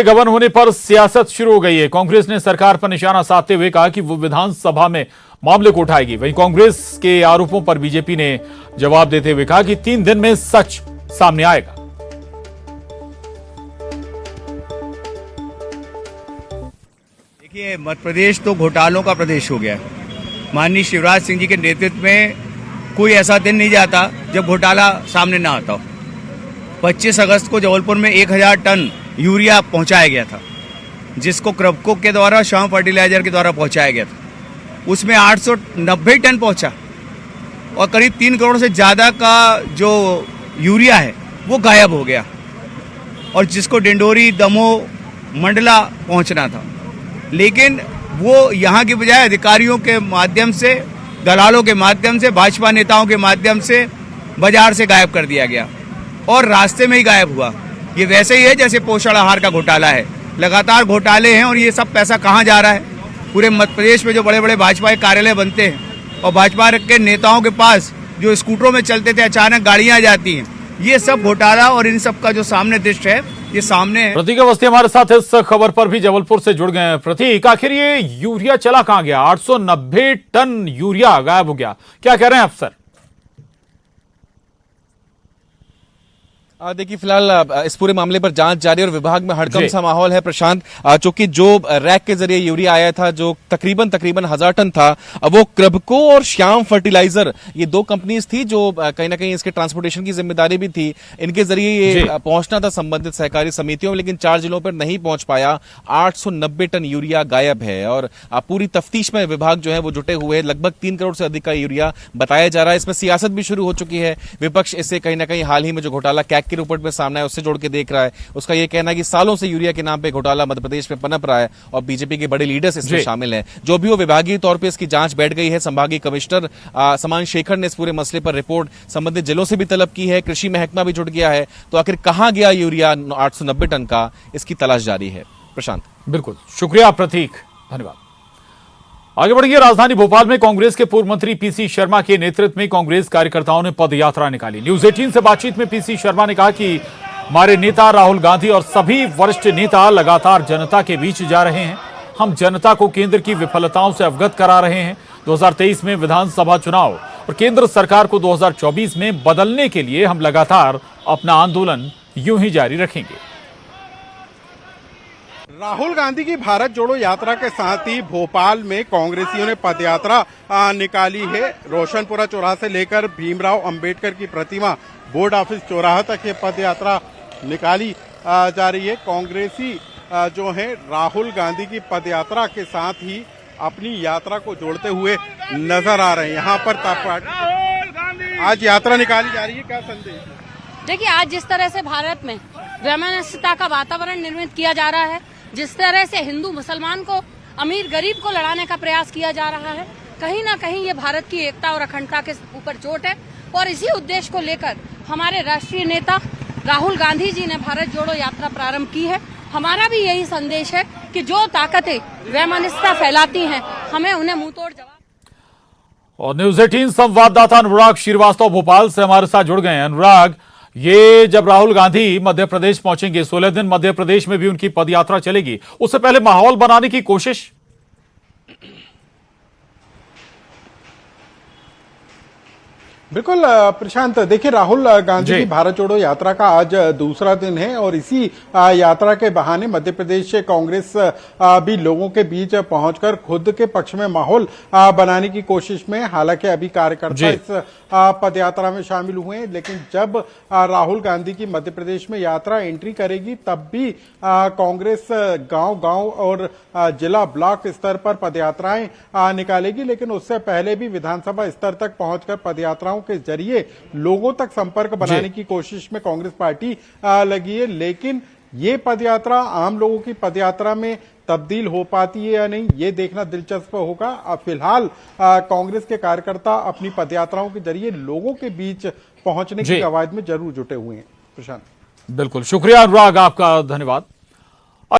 गबन होने पर सियासत शुरू हो गई है। कांग्रेस ने सरकार पर निशाना साधते हुए कहा कि वो विधानसभा में मामले को उठाएगी। वहीं कांग्रेस के आरोपों पर बीजेपी ने जवाब देते हुए कहा कि 3 दिन में सच सामने आएगा। देखिए, मध्य प्रदेश तो घोटालों का प्रदेश हो गया है। माननीय शिवराज सिंह जी के नेतृत्व में कोई ऐसा दिन नहीं जाता जब घोटाला सामने ना आता हो। 25 अगस्त को जबलपुर में 1000 टन यूरिया पहुंचाया गया था, जिसको क्रबको के द्वारा, श्याम फर्टिलाइजर के द्वारा पहुंचाया गया था। उसमें 890 टन पहुंचा और करीब 3 करोड़ से ज़्यादा का जो यूरिया है वो गायब हो गया, और जिसको डिंडोरी, दमोह, मंडला पहुंचना था, लेकिन वो यहाँ की बजाय अधिकारियों के माध्यम से, दलालों के माध्यम से, भाजपा नेताओं के माध्यम से बाजार से गायब कर दिया गया और रास्ते में ही गायब हुआ। ये वैसे ही है जैसे पोषण आहार का घोटाला है। लगातार घोटाले हैं और ये सब पैसा कहाँ जा रहा है? पूरे मध्य प्रदेश में जो बड़े बड़े भाजपा के कार्यालय बनते हैं और भाजपा के नेताओं के पास जो स्कूटरों में चलते थे अचानक गाड़ियां जाती हैं, ये सब घोटाला और इन सब का जो सामने दृश्य है ये सामने है। प्रतीक अवस्थी हमारे साथ इस खबर पर भी जबलपुर से जुड़ गए हैं। प्रतीक, आखिर ये यूरिया चला कहां गया? 890 टन यूरिया गायब हो गया, क्या कह रहे हैं अफसर? देखिए, फिलहाल इस पूरे मामले पर जांच जारी और विभाग में हड़कंप सा माहौल है प्रशांत, क्योंकि जो रैक के जरिए यूरिया आया था जो तकरीबन 1000 टन था, वो क्रबको और श्याम फर्टिलाइजर, ये 2 कंपनीज थी जो कहीं ना कहीं इसके ट्रांसपोर्टेशन की जिम्मेदारी भी थी। इनके जरिए ये पहुंचना था संबंधित सहकारी समितियों में, लेकिन 4 जिलों पर नहीं पहुंच पाया। 890 टन यूरिया गायब है और पूरी तफ्तीश में विभाग जो है वो जुटे हुए हैं। लगभग 3 करोड़ से अधिक का यूरिया बताया जा रहा है। इसमें सियासत भी शुरू हो चुकी है। विपक्ष इसे कहीं ना कहीं हाल ही में जो घोटाला कैग की रिपोर्ट में सामने है उससे जोड़ के देख रहा है। उसका यह कहना है कि सालों से यूरिया के नाम पे घोटाला मध्य प्रदेश में पनप रहा है और बीजेपी के बड़े लीडर्स इसमें शामिल हैं। जो भी वो विभागीय तौर पे इसकी जांच बैठ गई है। संभागीय कमिश्नर समान शेखर ने इस पूरे मसले पर रिपोर्ट संबंधित जिलों से भी तलब की है। कृषि महकमा भी जुट गया है। तो आखिर कहां गया यूरिया 890 टन का, इसकी तलाश जारी है। प्रशांत, बिल्कुल, शुक्रिया प्रतीक, धन्यवाद। आगे बढ़िए, राजधानी भोपाल में कांग्रेस के पूर्व मंत्री पीसी शर्मा के नेतृत्व में कांग्रेस कार्यकर्ताओं ने पद यात्रा निकाली। न्यूज 18 से बातचीत में पीसी शर्मा ने कहा कि हमारे नेता राहुल गांधी और सभी वरिष्ठ नेता लगातार जनता के बीच जा रहे हैं। हम जनता को केंद्र की विफलताओं से अवगत करा रहे हैं। 2023 में विधानसभा चुनाव और केंद्र सरकार को 2024 में बदलने के लिए हम लगातार अपना आंदोलन यूं ही जारी रखेंगे। राहुल गांधी की भारत जोड़ो यात्रा के साथ ही भोपाल में कांग्रेसियों ने पदयात्रा निकाली है। रोशनपुरा चौराहा से लेकर भीमराव अंबेडकर की प्रतिमा बोर्ड ऑफिस चौराहा तक ये पदयात्रा निकाली जा रही है। कांग्रेसी जो है राहुल गांधी की पदयात्रा के साथ ही अपनी यात्रा को जोड़ते हुए नजर आ रहे हैं। यहाँ पर आज यात्रा निकाली जा रही है, क्या संदेश है? देखिए, आज जिस तरह से भारत में वैमनस्यता का वातावरण निर्मित किया जा रहा है, जिस तरह से हिंदू मुसलमान को, अमीर गरीब को लड़ाने का प्रयास किया जा रहा है, कहीं ना कहीं ये भारत की एकता और अखंडता के ऊपर चोट है। और इसी उद्देश्य को लेकर हमारे राष्ट्रीय नेता राहुल गांधी जी ने भारत जोड़ो यात्रा प्रारंभ की है। हमारा भी यही संदेश है कि जो ताकतें वैमनस्यता फैलाती हैं, हमें उन्हें मुंहतोड़ जवाब। और न्यूज 18 संवाददाता अनुराग श्रीवास्तव भोपाल से हमारे साथ जुड़ गए हैं। अनुराग, ये जब राहुल गांधी मध्य प्रदेश पहुंचेंगे, 16 दिन मध्य प्रदेश में भी उनकी पदयात्रा चलेगी, उससे पहले माहौल बनाने की कोशिश? बिल्कुल प्रशांत, देखिए राहुल गांधी की भारत जोड़ो यात्रा का आज दूसरा दिन है और इसी यात्रा के बहाने मध्य प्रदेश से कांग्रेस भी लोगों के बीच पहुंचकर खुद के पक्ष में माहौल बनाने की कोशिश में। हालांकि अभी कार्यकर्ता इस पदयात्रा में शामिल हुए हैं, लेकिन जब राहुल गांधी की मध्य प्रदेश में यात्रा एंट्री करेगी तब भी कांग्रेस गांव-गांव और जिला ब्लॉक स्तर पर पदयात्राएं निकालेगी। लेकिन उससे पहले भी विधानसभा स्तर तक पहुंचकर पदयात्राओं के जरिए लोगों तक संपर्क बनाने की कोशिश में कांग्रेस पार्टी लगी है। लेकिन ये पदयात्रा आम लोगों की पदयात्रा में तब्दील हो पाती है या नहीं, ये देखना दिलचस्प होगा। फिलहाल कांग्रेस के कार्यकर्ता अपनी पदयात्राओं के जरिए लोगों के बीच पहुंचने की कवायद में जरूर जुटे हुए हैं। प्रशांत, बिल्कुल, शुक्रिया अनुराग, आपका धन्यवाद।